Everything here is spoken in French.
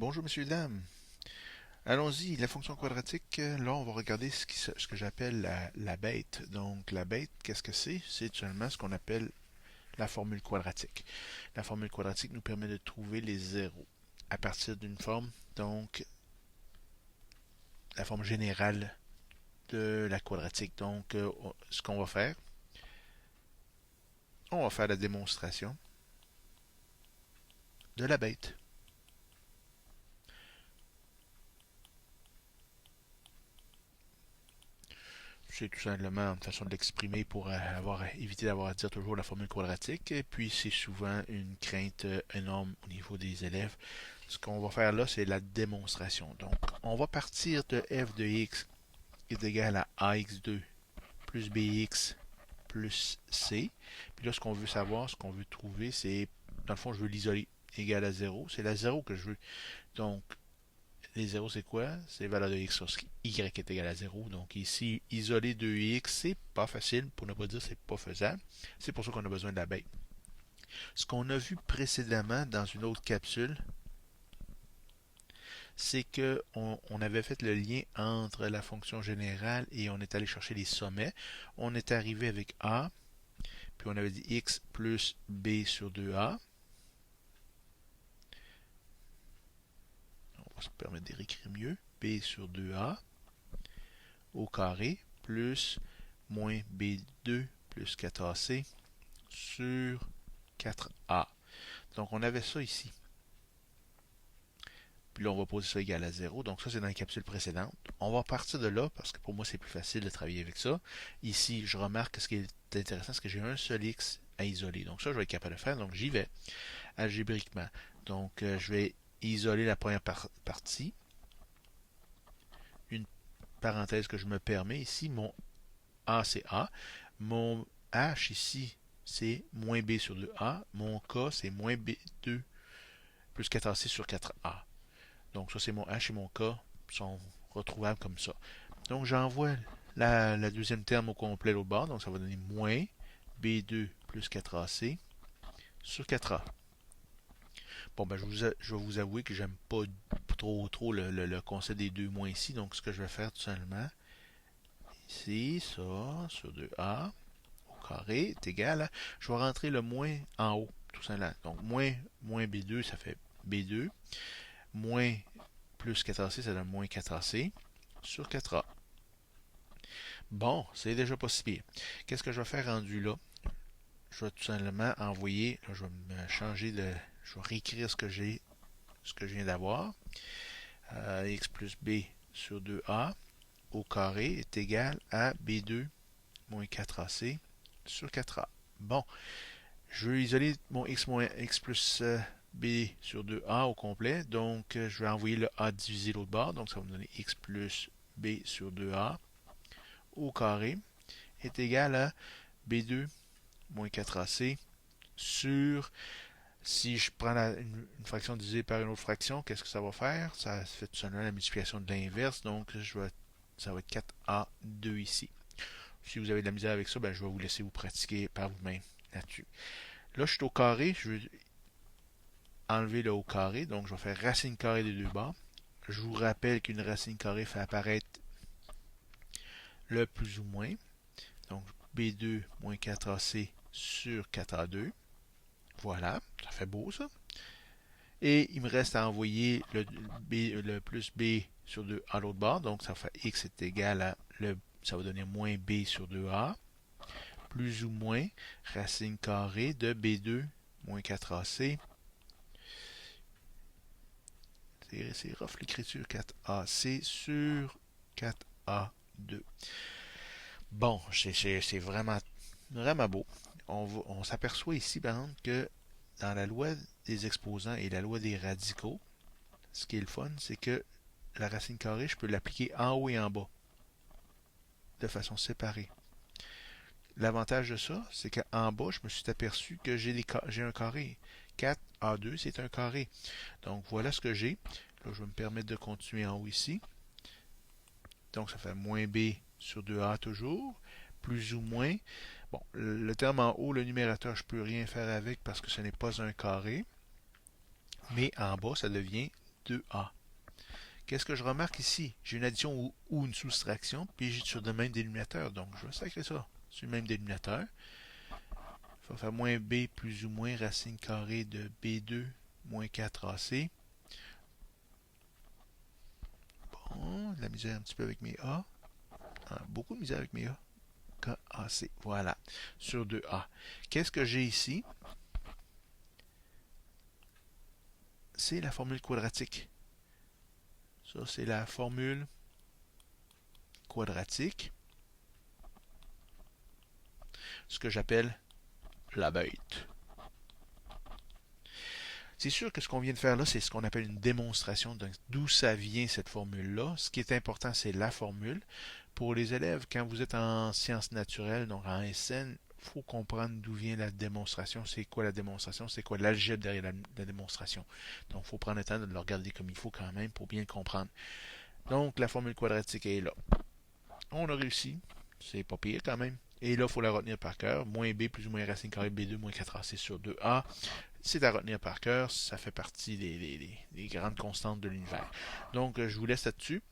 Bonjour messieurs, dames. Allons-y, la fonction quadratique. Là, on va regarder ce que j'appelle la bête. Donc, la bête, qu'est-ce que c'est? C'est seulement ce qu'on appelle la formule quadratique. La formule quadratique nous permet de trouver les zéros à partir d'une forme, donc la forme générale de la quadratique. Donc, ce qu'on va faire, on va faire la démonstration de la bête. C'est tout simplement une façon de l'exprimer pour éviter d'avoir à dire toujours la formule quadratique. Et puis, c'est souvent une crainte énorme au niveau des élèves. Ce qu'on va faire là, c'est la démonstration. Donc, on va partir de f de x est égal à ax2 plus bx plus c. Puis là, ce qu'on veut savoir, ce qu'on veut trouver, c'est, dans le fond, je veux l'isoler égal à 0. C'est la 0 que je veux. Donc, les 0, c'est quoi? C'est la valeur de x sur y est égal à 0. Donc ici, isoler 2x, c'est pas facile, pour ne pas dire c'est pas faisable. C'est pour ça qu'on a besoin de la bête. Ce qu'on a vu précédemment dans une autre capsule, c'est que on avait fait le lien entre la fonction générale et on est allé chercher les sommets. On est arrivé avec a, puis on avait dit x plus b sur 2a. On va se permettre de réécrire mieux. B sur 2a au carré plus moins B2 plus 4AC sur 4A. Donc on avait ça ici. Puis là, on va poser ça égal à 0. Donc ça, c'est dans la capsule précédente. On va partir de là, parce que pour moi, c'est plus facile de travailler avec ça. Ici, je remarque que ce qui est intéressant, c'est que j'ai un seul x à isoler. Donc ça, je vais être capable de faire. Donc j'y vais algébriquement. Donc je vais isoler la première partie. Une parenthèse que je me permets ici, mon A, c'est A. Mon H ici, c'est moins B sur 2A. Mon K, c'est moins B2 plus 4AC sur 4A. Donc ça, c'est mon H et mon K sont retrouvables comme ça. Donc j'envoie la deuxième terme au complet l'autre bord. Donc ça va donner moins B2 plus 4AC sur 4A. Bon, ben, je vais vous avouer que j'aime pas trop le concept des deux moins ici. Donc ce que je vais faire tout simplement, ici, ça, sur 2A, carré est égal à, je vais rentrer le moins en haut, tout simplement. Donc, moins B2, ça fait B2. Moins plus 4AC, ça donne moins 4AC sur 4A. Bon, c'est déjà pas si pire. Qu'est-ce que je vais faire rendu là? Je vais tout simplement envoyer, là, je vais me changer de, je vais réécrire ce que je viens d'avoir. X plus B sur 2A au carré est égal à B2 moins 4AC sur 4A. Bon, je veux isoler mon x moins x plus b sur 2a au complet. Donc, je vais envoyer le a divisé l'autre bord. Donc, ça va me donner x plus b sur 2a au carré est égal à b2 moins 4ac sur... Si je prends une fraction divisée par une autre fraction, qu'est-ce que ça va faire? Ça fait tout simplement la multiplication de l'inverse. Donc, ça va être 4a2 ici. Si vous avez de la misère avec ça, ben, je vais vous laisser vous pratiquer par vous-même là-dessus. Là, je suis au carré, je veux enlever le haut carré, donc je vais faire racine carrée des deux bords. Je vous rappelle qu'une racine carrée fait apparaître le plus ou moins. Donc B2 moins 4AC sur 4A2. Voilà, ça fait beau ça. Et il me reste à envoyer le plus B sur 2 à l'autre bord. Donc ça fait X est égal à ça va donner moins B sur 2A. Plus ou moins racine carrée de B2 moins 4AC. C'est rough l'écriture 4AC sur 4A2. Bon, c'est vraiment beau. On s'aperçoit ici, par exemple, que dans la loi des exposants et la loi des radicaux, ce qui est le fun, c'est que la racine carrée, je peux l'appliquer en haut et en bas, de façon séparée. L'avantage de ça, c'est qu'en bas, je me suis aperçu que j'ai un carré. 4A2, c'est un carré. Donc, voilà ce que j'ai. Là, je vais me permettre de continuer en haut ici. Donc, ça fait moins B sur 2A toujours. Plus ou moins. Bon, le terme en haut, le numérateur, je ne peux rien faire avec parce que ce n'est pas un carré. Mais en bas, ça devient 2A. Qu'est-ce que je remarque ici? J'ai une addition ou une soustraction, puis j'ai sur le même dénominateur. Donc, je vais sacrer ça sur le même dénominateur. Il va faire moins b plus ou moins racine carrée de b2 moins 4ac. Bon, de la misère un petit peu avec mes a. Ah, beaucoup de misère avec mes a. KAC, voilà, sur 2a. Qu'est-ce que j'ai ici? C'est la formule quadratique. Ça, c'est la formule quadratique. Ce que j'appelle la bête. C'est sûr que ce qu'on vient de faire là, c'est ce qu'on appelle une démonstration d'où ça vient cette formule-là. Ce qui est important, c'est la formule. Pour les élèves, quand vous êtes en sciences naturelles, donc en SN, il faut comprendre d'où vient la démonstration. C'est quoi la démonstration? C'est quoi l'algèbre derrière la démonstration? Donc, il faut prendre le temps de le regarder comme il faut quand même pour bien le comprendre. Donc, la formule quadratique est là. On a réussi. C'est pas pire quand même. Et là, il faut la retenir par cœur. Moins b plus ou moins racine carrée b2 moins 4ac sur 2a. C'est à retenir par cœur. Ça fait partie des grandes constantes de l'univers. Donc, je vous laisse là-dessus.